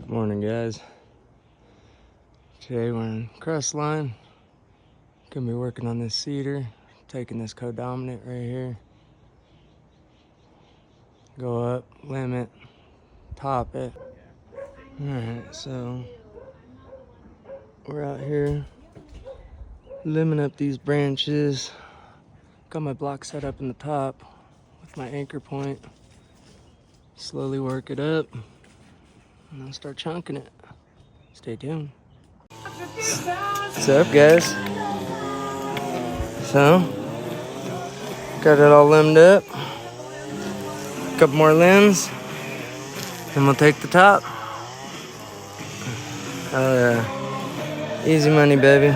Morning, guys. Today we're in crust line. Gonna be working on this cedar, taking this codominant right here. Go up, limit, top it. Alright, so we're out here limbing up these branches. Got my block set up in the top with my anchor point. Slowly work it up and then start chunking it. Stay tuned. What's up, guys? So, got it all limbed up. A couple more limbs, and we'll take the top. Oh yeah, easy money, baby.